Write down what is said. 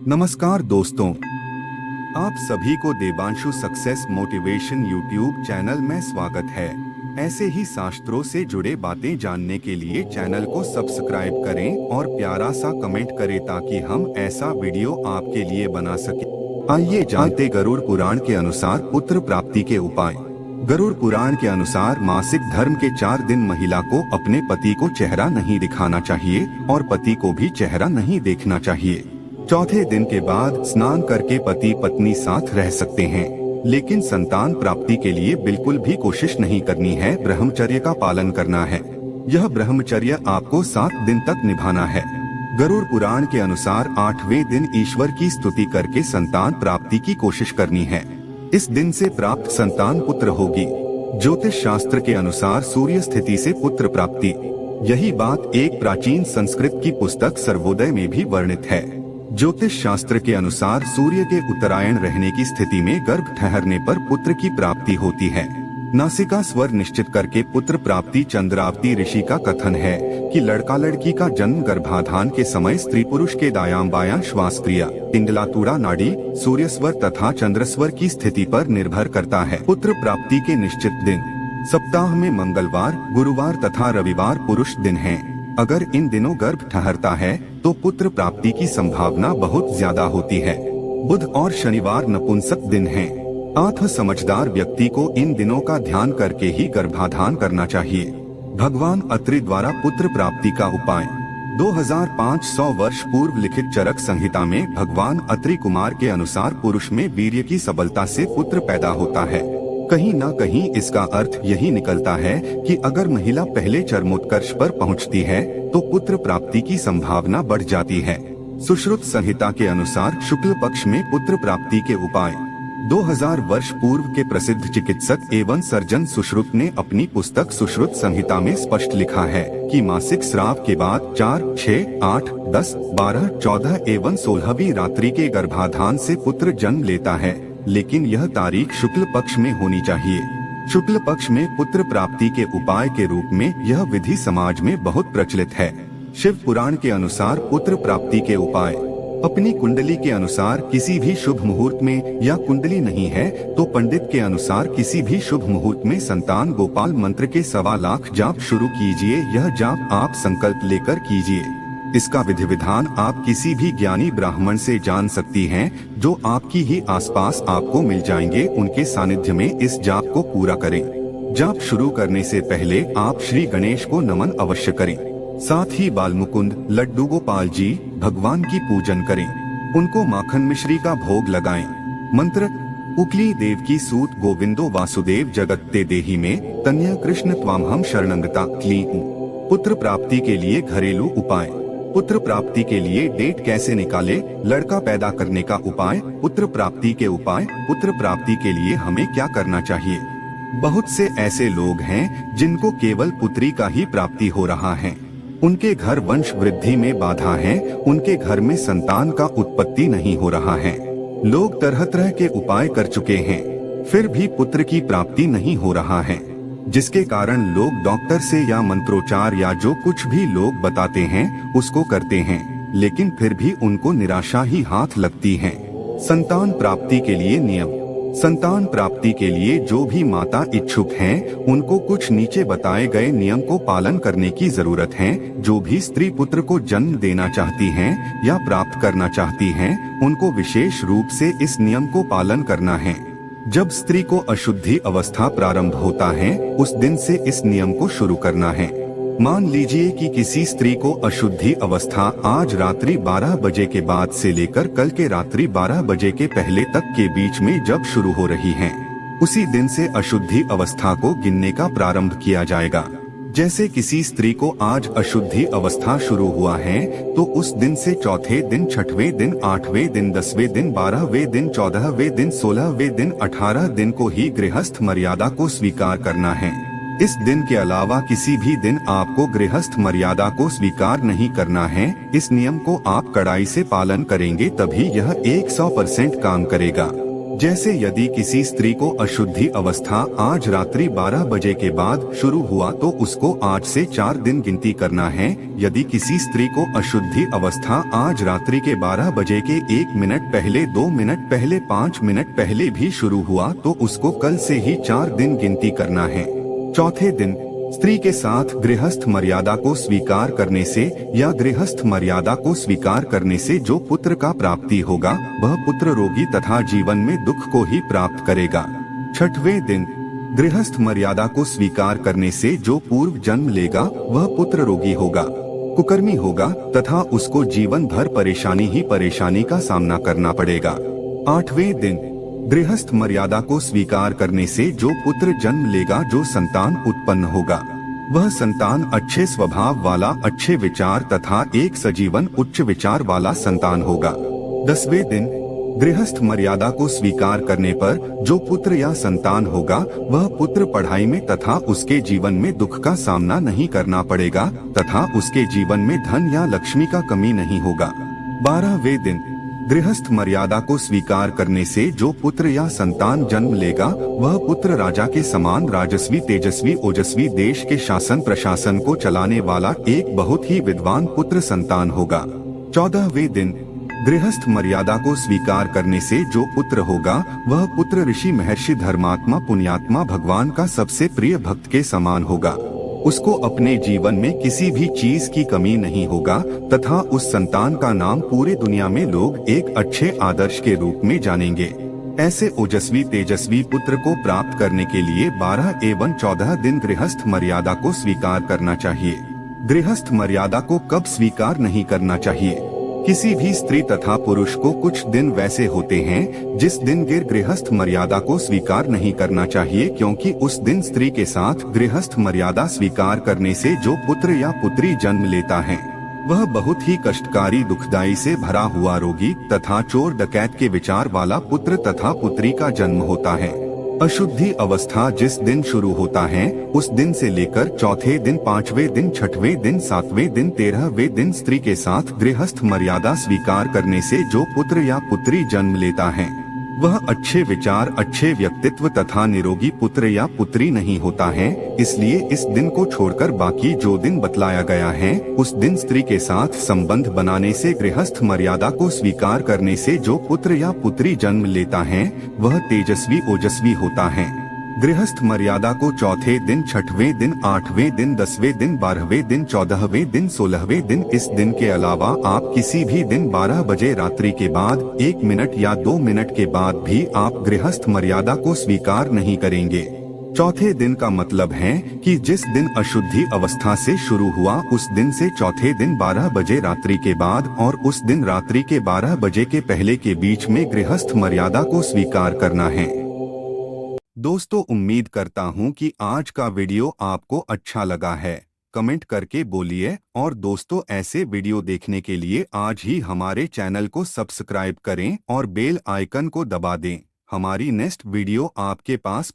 नमस्कार दोस्तों, आप सभी को Devanshu success motivation YouTube channel में स्वागत है। ऐसे ही शास्त्रों से जुड़े बातें जानने के लिए चैनल को सब्सक्राइब करें और प्यारा सा कमेंट करें ताकि हम ऐसा वीडियो आपके लिए बना सकें। आइए जानते गरुड़ पुराण के अनुसार पुत्र प्राप्ति के उपाय। गरुड़ पुराण के अनुसार मासिक धर्म के 4 दिन महिला को अपने पति को चेहरा नहीं दिखाना चाहिए और पति को भी चेहरा नहीं देखना चाहिए। चौथे दिन के बाद स्नान करके पति पत्नी साथ रह सकते हैं, लेकिन संतान प्राप्ति के लिए बिल्कुल भी कोशिश नहीं करनी है। ब्रह्मचर्य का पालन करना है। यह ब्रह्मचर्य आपको 7 दिन तक निभाना है। गरुड़ पुराण के अनुसार 8वें दिन ईश्वर की स्तुति करके संतान प्राप्ति की कोशिश करनी है। इस दिन से प्राप्त संतान पुत्र होगी। ज्योतिष शास्त्र के अनुसार सूर्य स्थिति से पुत्र प्राप्ति। यही बात एक प्राचीन संस्कृत की पुस्तक सर्वोदय में भी वर्णित है। ज्योतिष शास्त्र के अनुसार सूर्य के उत्तरायण रहने की स्थिति में गर्भ ठहरने पर पुत्र की प्राप्ति होती है। नासिका स्वर निश्चित करके पुत्र प्राप्ति। चंद्रावती ऋषि का कथन है कि लड़का लड़की का जन्म गर्भाधान के समय स्त्री पुरुष के दायां बायां श्वास क्रिया, पिंगलातुड़ा नाड़ी, सूर्य स्वर तथा चंद्र स्वर की स्थिति पर निर्भर करता है। पुत्र प्राप्ति के निश्चित दिन सप्ताह में मंगलवार, गुरुवार तथा रविवार पुरुष दिन हैं। अगर इन दिनों गर्भ ठहरता है तो पुत्र प्राप्ति की संभावना बहुत ज्यादा होती है। बुध और शनिवार नपुंसक दिन हैं। आत्म समझदार व्यक्ति को इन दिनों का ध्यान करके ही गर्भाधान करना चाहिए। भगवान अत्रि द्वारा पुत्र प्राप्ति का उपाय। 2500 वर्ष पूर्व लिखित चरक संहिता में भगवान अत्रि कुमार के अनुसार पुरुष में वीर्य की सबलता से पुत्र पैदा होता है। कहीं न कहीं इसका अर्थ यही निकलता है कि अगर महिला पहले चरमोत्कर्ष पर पहुंचती है तो पुत्र प्राप्ति की संभावना बढ़ जाती है। सुश्रुत संहिता के अनुसार शुक्ल पक्ष में पुत्र प्राप्ति के उपाय। 2000 वर्ष पूर्व के प्रसिद्ध चिकित्सक एवं सर्जन सुश्रुत ने अपनी पुस्तक सुश्रुत संहिता में स्पष्ट लिखा है कि मासिक स्राव के बाद 4, 6, 8, 10, 12, 14 एवं 16वीं रात्रि के गर्भाधान से पुत्र जन्म लेता है, लेकिन यह तारीख शुक्ल पक्ष में होनी चाहिए। शुक्ल पक्ष में पुत्र प्राप्ति के उपाय के रूप में यह विधि समाज में बहुत प्रचलित है। शिव पुराण के अनुसार पुत्र प्राप्ति के उपाय। अपनी कुंडली के अनुसार किसी भी शुभ मुहूर्त में, या कुंडली नहीं है तो पंडित के अनुसार किसी भी शुभ मुहूर्त में संतान गोपाल मंत्र के 1.25 लाख जाप शुरू कीजिए। यह जाप आप संकल्प लेकर कीजिए। इसका विधि विधान आप किसी भी ज्ञानी ब्राह्मण से जान सकती हैं, जो आपकी ही आसपास आपको मिल जाएंगे। उनके सानिध्य में इस जाप को पूरा करें। जाप शुरू करने से पहले आप श्री गणेश को नमन अवश्य करें। साथ ही बालमुकुंद, लड्डू गोपाल जी भगवान की पूजन करें। उनको माखन मिश्री का भोग लगाएं। मंत्र उकली देवकी सूत गोविंदो वासुदेव जगत्ते देही में तन्य कृष्ण त्वामहम शरणंगता क्ली। पुत्र प्राप्ति के लिए घरेलू उपाय। पुत्र प्राप्ति के लिए डेट कैसे निकाले? लड़का पैदा करने का उपाय। पुत्र प्राप्ति के उपाय। पुत्र प्राप्ति के लिए हमें क्या करना चाहिए? बहुत से ऐसे लोग हैं जिनको केवल पुत्री का ही प्राप्ति हो रहा है। उनके घर वंश वृद्धि में बाधा है। उनके घर में संतान का उत्पत्ति नहीं हो रहा है। लोग तरह तरह के उपाय कर चुके हैं, फिर भी पुत्र की प्राप्ति नहीं हो रहा है, जिसके कारण लोग डॉक्टर से या मंत्रोच्चार या जो कुछ भी लोग बताते हैं उसको करते हैं, लेकिन फिर भी उनको निराशा ही हाथ लगती है। संतान प्राप्ति के लिए नियम। संतान प्राप्ति के लिए जो भी माता इच्छुक हैं, उनको कुछ नीचे बताए गए नियम को पालन करने की जरूरत है। जो भी स्त्री पुत्र को जन्म देना चाहती हैं या प्राप्त करना चाहती हैं, उनको विशेष रूप से इस नियम को पालन करना है। जब स्त्री को अशुद्धि अवस्था प्रारंभ होता है, उस दिन से इस नियम को शुरू करना है। मान लीजिए कि किसी स्त्री को अशुद्धि अवस्था आज रात्रि 12 बजे के बाद से लेकर कल के रात्रि 12 बजे के पहले तक के बीच में जब शुरू हो रही है, उसी दिन से अशुद्धि अवस्था को गिनने का प्रारंभ किया जाएगा। जैसे किसी स्त्री को आज अशुद्धि अवस्था शुरू हुआ है तो उस दिन से चौथे दिन, 6वें दिन, 8वें दिन, 10वें दिन, 12वें दिन, 14वें दिन, 16वें दिन, 18 दिन को ही गृहस्थ मर्यादा को स्वीकार करना है। इस दिन के अलावा किसी भी दिन आपको गृहस्थ मर्यादा को स्वीकार नहीं करना है। इस नियम को आप कड़ाई से पालन करेंगे तभी यह 100% काम करेगा। जैसे यदि किसी स्त्री को अशुद्धि अवस्था आज रात्रि 12 बजे के बाद शुरू हुआ तो उसको आज से 4 दिन गिनती करना है। यदि किसी स्त्री को अशुद्धि अवस्था आज रात्रि के 12 बजे के 1 मिनट पहले, 2 मिनट पहले, 5 मिनट पहले भी शुरू हुआ तो उसको कल से ही 4 दिन गिनती करना है। चौथे दिन स्त्री के साथ गृहस्थ मर्यादा को स्वीकार करने से या गृहस्थ मर्यादा को स्वीकार करने से जो पुत्र का प्राप्ति होगा वह पुत्र रोगी तथा जीवन में दुख को ही प्राप्त करेगा। छठवें दिन गृहस्थ मर्यादा को स्वीकार करने से जो पूर्व जन्म लेगा वह पुत्र रोगी होगा, कुकर्मी होगा तथा उसको जीवन भर परेशानी ही परेशानी का सामना करना पड़ेगा। आठवें दिन गृहस्थ मर्यादा को स्वीकार करने से जो पुत्र जन्म लेगा, जो संतान उत्पन्न होगा वह संतान अच्छे स्वभाव वाला, अच्छे विचार तथा एक सजीवन उच्च विचार वाला संतान होगा। 10वें दिन गृहस्थ मर्यादा को स्वीकार करने पर जो पुत्र या संतान होगा वह पुत्र पढ़ाई में तथा उसके जीवन में दुख का सामना नहीं करना पड़ेगा तथा उसके जीवन में धन या लक्ष्मी का कमी नहीं होगा। 12वें दिन गृहस्थ मर्यादा को स्वीकार करने से जो पुत्र या संतान जन्म लेगा वह पुत्र राजा के समान राजस्वी, तेजस्वी, ओजस्वी, देश के शासन प्रशासन को चलाने वाला एक बहुत ही विद्वान पुत्र संतान होगा। 14वें दिन गृहस्थ मर्यादा को स्वीकार करने से जो पुत्र होगा वह पुत्र ऋषि, महर्षि, धर्मात्मा, पुण्यात्मा, भगवान का सबसे प्रिय भक्त के समान होगा। उसको अपने जीवन में किसी भी चीज की कमी नहीं होगा तथा उस संतान का नाम पूरे दुनिया में लोग एक अच्छे आदर्श के रूप में जानेंगे। ऐसे ओजस्वी, तेजस्वी पुत्र को प्राप्त करने के लिए 12 एवं 14 दिन गृहस्थ मर्यादा को स्वीकार करना चाहिए। गृहस्थ मर्यादा को कब स्वीकार नहीं करना चाहिए? किसी भी स्त्री तथा पुरुष को कुछ दिन वैसे होते हैं जिस दिन गृहस्थ मर्यादा को स्वीकार नहीं करना चाहिए, क्योंकि उस दिन स्त्री के साथ गृहस्थ मर्यादा स्वीकार करने से जो पुत्र या पुत्री जन्म लेता है वह बहुत ही कष्टकारी, दुखदाई से भरा हुआ, रोगी तथा चोर डकैत के विचार वाला पुत्र तथा पुत्री का जन्म होता है। अशुद्धि अवस्था जिस दिन शुरू होता है उस दिन से लेकर चौथे दिन, 5वें दिन, 6वें दिन, 7वें दिन, 13वें दिन स्त्री के साथ गृहस्थ मर्यादा स्वीकार करने से जो पुत्र या पुत्री जन्म लेता है वह अच्छे विचार, अच्छे व्यक्तित्व तथा निरोगी पुत्र या पुत्री नहीं होता है। इसलिए इस दिन को छोड़कर बाकी जो दिन बतलाया गया है उस दिन स्त्री के साथ संबंध बनाने से, गृहस्थ मर्यादा को स्वीकार करने से जो पुत्र या पुत्री जन्म लेता है वह तेजस्वी, ओजस्वी होता है। गृहस्थ मर्यादा को चौथे दिन, 6वें दिन, 8वें दिन, 10वें दिन, 12वें दिन, 14वें दिन, 16वें दिन, इस दिन के अलावा आप किसी भी दिन 12 बजे रात्रि के बाद 1 मिनट या 2 मिनट के बाद भी आप गृहस्थ मर्यादा को स्वीकार नहीं करेंगे। चौथे दिन का मतलब है कि जिस दिन अशुद्धि अवस्था से शुरू हुआ उस दिन से चौथे दिन 12 बजे रात्रि के बाद और उस दिन रात्रि के 12 बजे के पहले के बीच में गृहस्थ मर्यादा को स्वीकार करना है। दोस्तों, उम्मीद करता हूं कि आज का वीडियो आपको अच्छा लगा है। कमेंट करके बोलिए और दोस्तों ऐसे वीडियो देखने के लिए आज ही हमारे चैनल को सब्सक्राइब करें और बेल आइकन को दबा दें। हमारी नेक्स्ट वीडियो आपके पास